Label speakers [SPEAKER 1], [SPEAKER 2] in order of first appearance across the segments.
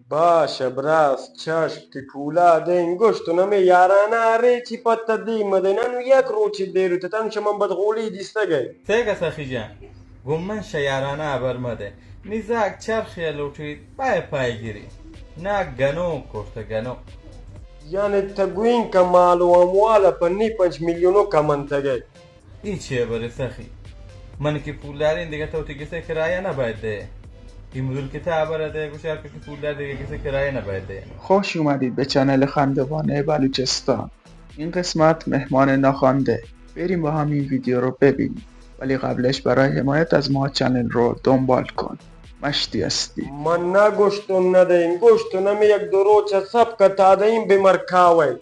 [SPEAKER 1] باشه براس چشم تی پولا دین گشتو نمی یارانه ریچی پتا دیمده ننو یک روچی دیرو تتن شمان بدغولی دیستگه
[SPEAKER 2] تیگه سخی جان گمن شیارانه برمده نیزاک چرخی لوٹید پای گیری نه گنو کشته گنو
[SPEAKER 1] یعنی تگوین که مال و اموالا پا 5 میلیونو کمن تگه
[SPEAKER 2] این چیه بره سخی من که پول دارین دیگه تو کسی کرایه نباید ده این مدل که تا برده گوشار که پول دار دیگه کسی کرایه نباید ده.
[SPEAKER 3] خوش اومدید به چنل خندوانه بلوچستان. این قسمت مهمان ناخوانده. بریم با هم این ویدیو رو ببینیم، ولی قبلش برای حمایت از ما چنل رو دنبال کن. مشتی هستی.
[SPEAKER 1] من نه گشتو ندهیم گشتو نمی یک دو روچه سب که تا دهیم بمرکاوی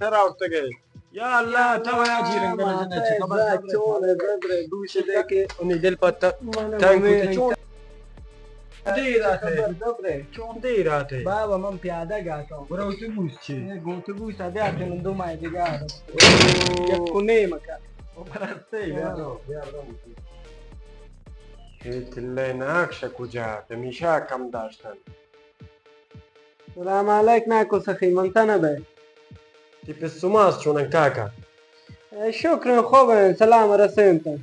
[SPEAKER 1] تراو تگه یا الله تو یا جیرن گنجنه چه خبر چونه ببره گوشه دکه اونی دل پتا تنگو چون چون دیراته
[SPEAKER 4] بابا من پیاده گاتم
[SPEAKER 1] برای اتوبوس چی؟
[SPEAKER 4] اتوبوس هذا عشان دوم دیگه یکونه مکان
[SPEAKER 1] براسته بیارم هیتله ناکشه کجا تمیشه کم داشتن
[SPEAKER 4] سلام علیک ناکو سخی منتنه به
[SPEAKER 1] تیپ سماس چونن کاکا
[SPEAKER 4] شکر خوبه سلام رسیمتن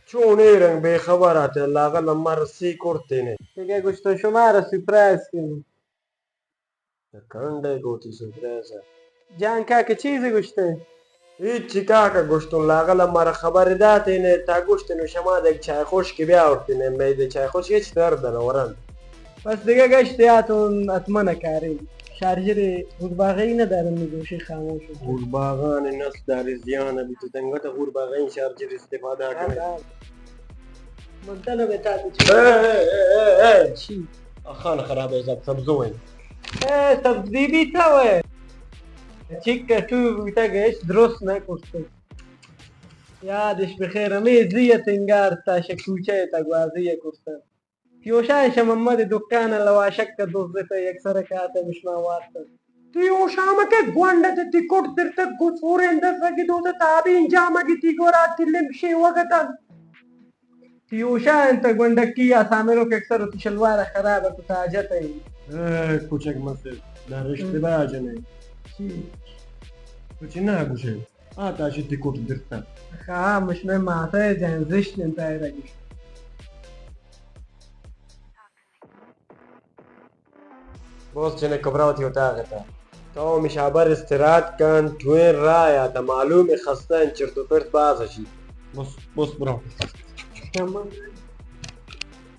[SPEAKER 1] چون ایرن به خبرات لاغل مرسی کرتینه
[SPEAKER 4] دیگه گوشت شما را سپرایز کنیم
[SPEAKER 1] کنده گوتی سپرایزه
[SPEAKER 4] جان که چیزی گوشته
[SPEAKER 1] هیچی کاکا گوشتون لاغل مرا خبر داتینه تا گوشتنو شما دیگه چای خوش که بیاورتینه میده چای خوش هیچ دردنه ورن
[SPEAKER 4] بس دیگه گشتیاتون اتمنه کاریم شارژر غورباغه‌ای ندارم میگوشی خاموش
[SPEAKER 1] غورباغان نسل داری زیانه بیتو تنگت غورباغین شارجر استفاده کنه
[SPEAKER 4] منتنه به تاتو
[SPEAKER 1] چی؟ خانه خرابه زب سبزوین
[SPEAKER 4] سبزی بیتاوه چیکه تو بیتاگش درست نکشته یادش بخیر میزیه تنگار تا شکوچه تا گوازیه کشته پیوشایش محمد دکان لواشک دوزده یک سرکات مشما وارد
[SPEAKER 1] پیوشامکه گوانده تیکوٹ درته گوسورنده سگی دوده تابی انجامگی تیگورا تلمشی وقتن
[SPEAKER 4] پیوشا انت گوندکی اسامرو که اکثر تو شلوار خرابه تو تاجت ای
[SPEAKER 1] کوچک مسئل در اشتباه جنه
[SPEAKER 4] چی؟
[SPEAKER 1] تو چی نگوشه؟ آتاشی تیکوٹ درته
[SPEAKER 4] خواه مشمه معطای جنزشت انتای رگیش
[SPEAKER 1] باز چنه کبراتی و تاغتا تو مشابر استراد کن توین رایا تا معلوم خستن چرت و پرت بازشی بس برو
[SPEAKER 4] تمام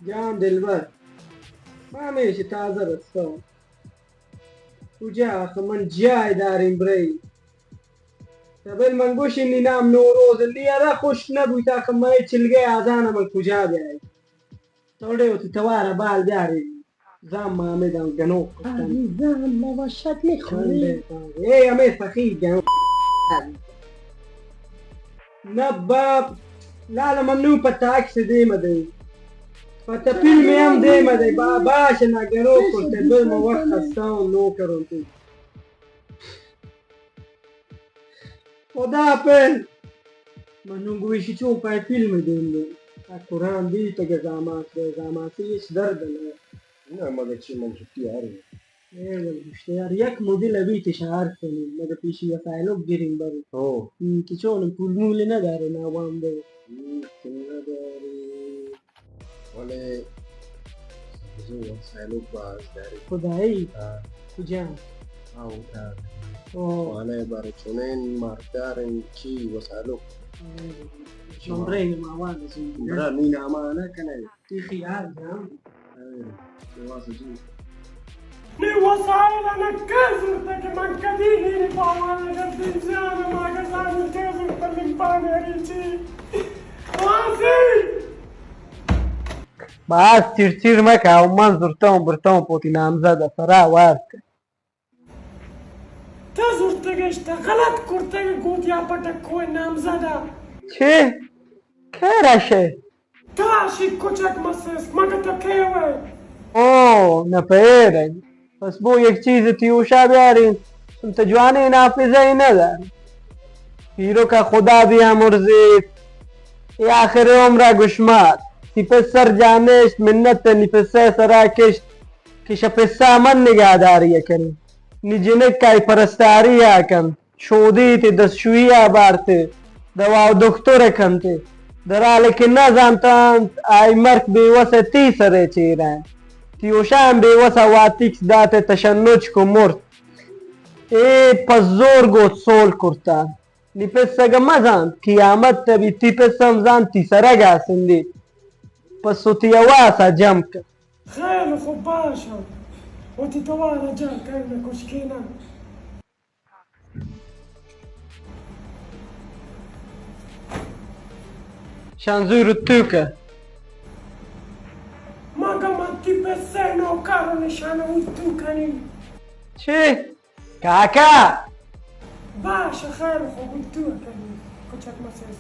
[SPEAKER 4] جان دلبر ما میشه تازه رستم کجا آخه من جای داریم بری قبل من گوش اینی نام نوروز لیره خوش نبود آخه من چلگه آزانه من کجا بیایی توڑے ہوتی توارا بال بیاری زام مامدم گنو
[SPEAKER 5] زام لواشت میخوری
[SPEAKER 4] ای همه سخی گنو نباب لا ممنوع پتا عکس دیمه دی پتا فیلمی هم دیمه دی باشه نگنو کرده دل موقت خستان نو کرونتی خدا پر منو گویشی چون پای فیلم دیمه قرآن دی تا که زاماتی ایش درد نه
[SPEAKER 1] نه مگه چی من شکتی هاری
[SPEAKER 4] اشتیار یک مدل بیت شهر کنیم مگه پیشی وسایلو گیریم بری که چون پول مولی نداره نوام ده
[SPEAKER 1] نداری ولی بزو وسایلو باز داری
[SPEAKER 4] خدایی کجا
[SPEAKER 1] آو تا وانه باره چونین مردارن چی وسایلو
[SPEAKER 4] نمره مواد
[SPEAKER 1] برا مين امانه کنه
[SPEAKER 4] تی خیال جام
[SPEAKER 1] واسه جی
[SPEAKER 6] Mi وسائل انا كسرتك من كديني طوال الزنزانة ما قصاني كسرت اللي ريتي واسي
[SPEAKER 4] باز تیر مکه او من زرتون برتون پوتی نامزده فرا وارد
[SPEAKER 6] تزرتك اشتغلت كرتك قوت يا بتك كوي نامزده
[SPEAKER 4] چه؟ که راشه؟
[SPEAKER 6] تاشي كوچك مسس ما قتكيوه
[SPEAKER 4] اوه نفیرن پس بو یک چیز تیوشا بیارین انت جوانی نافذه ای نداری هیرو که خدا بیامرزید ای آخر عمره گشمات تی پسر جانشت منت نی پسر سرا کشت کش پسر من نگهداری کنی نی جنک کای پرستاری کن شودی تی دستشویی بارته دوا و دکتر کنته در حالی که نزانتند ای مرک بیوسه تی سره چیرن تیوشان بیوسه واتیکس دات تشنج کو مرد ای پس زور گوت سول کرتا نی پسگه مزان قیامت تبی تی پسم زان تی سرگا سندی پس تو تی واسا جمع کن
[SPEAKER 6] خیلی خوب باشم و تی توارا جا کرده کشکینا
[SPEAKER 4] شانزوی رو تو که
[SPEAKER 6] مگه تی پسر نوکارو نشانه او تو کنی
[SPEAKER 4] چی؟ کاکا
[SPEAKER 6] باشه خیلی خوب او تو کنی کچک مسیز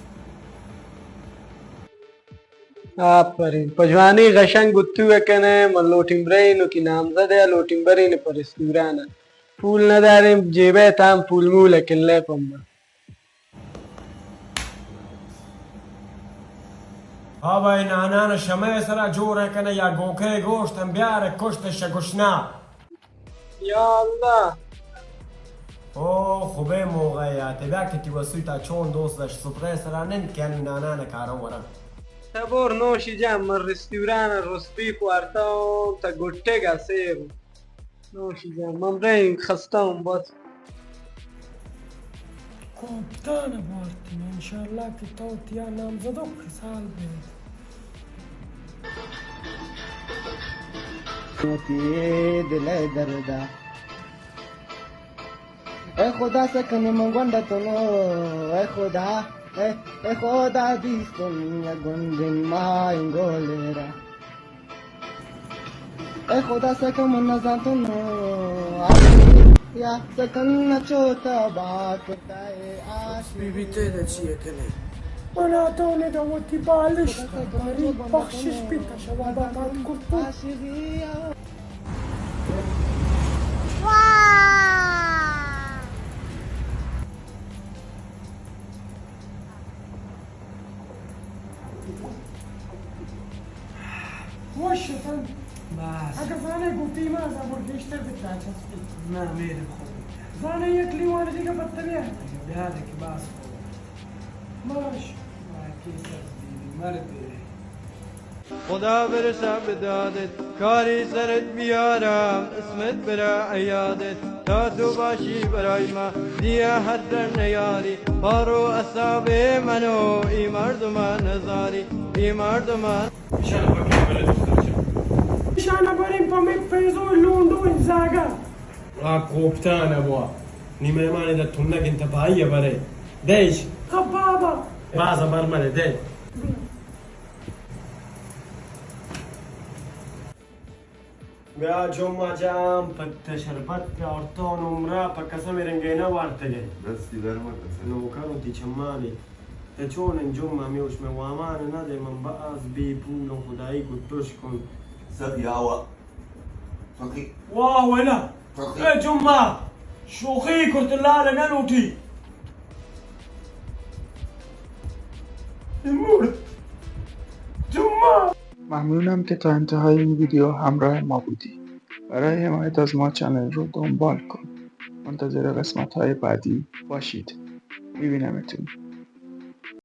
[SPEAKER 4] آفرین پجوانی قشنگ گتو کنه من لوٹیم برینو کی نامزده لوٹیم برین پر استورانه پول نداریم جیبه تام پول موله کن لیپم
[SPEAKER 1] بابا این آنان شمه سرا جوره کنه یا گوکه گوشتم بیاره کشتش گشنا
[SPEAKER 4] یا الله
[SPEAKER 1] اوه خوبه موقعیت بیا که تی وسوی تا چون دوستش سپره سرا نند که این آنان کارو ورم
[SPEAKER 4] تبور نوشی جام من رستوران رسبی کوارتاون تا گوٹه گا سیب نوشی جام من برین خستم بس
[SPEAKER 6] کوپتانه بارتین انشالله که تو تیا نامزدو که سال بید
[SPEAKER 7] دل دردا ای خدا سکن منگونده تنو ای خدا ای خدا دیستم یا گندن ما این گولیرا ای خدا سکن من نزان تنو یا سکن نچوتا با کتای آش
[SPEAKER 1] بیبی تیده چیه کنه
[SPEAKER 6] من آتونه دا و تی بالش داری بخشش بیتا شوا با بات کرتو وشتن
[SPEAKER 4] بس
[SPEAKER 6] اگه زانه گوتی ما زبور بیشتر بیتا چستی
[SPEAKER 4] نه میرم خود
[SPEAKER 6] زانه یک لیوان دیگه بطه بیار
[SPEAKER 4] بیاده که باز خود
[SPEAKER 6] باش
[SPEAKER 4] کی سر دیدی مرد
[SPEAKER 8] خدا برسه به دادت کاری سرت بیارم اسمت بره عیادت تا تو باشی برای ما دیگه حد در نیاری پارو اصاب منو ای مردم نزاری ای مردم
[SPEAKER 6] شانه بریم پا میک فیزو لوندو این زاگا
[SPEAKER 1] کوپتانه بوا نیمه مانی دا تونک انتباهیه بره دیش
[SPEAKER 6] خب بابا
[SPEAKER 1] بازا برمره دی بیا جمعه جام پت شربت پیارتون عمره پا قسم رنگینه وارتگه
[SPEAKER 9] دستی در مکسه
[SPEAKER 1] نوکرو تی چمالی تا چون این جمعه میوش موامانه نده من باز بی پول و خدایی کتوش کن
[SPEAKER 9] سب یاوا فقی
[SPEAKER 1] واه وینا
[SPEAKER 9] فقی
[SPEAKER 1] ای جمعه شوخی کرت لاله ننوتی مرد جمعه
[SPEAKER 3] ممنونم که تا انتهای این ویدیو همراه ما بودی. برای حمایت از ما چنل رو دنبال کن. منتظر قسمت های بعدی باشید. میبینمتون.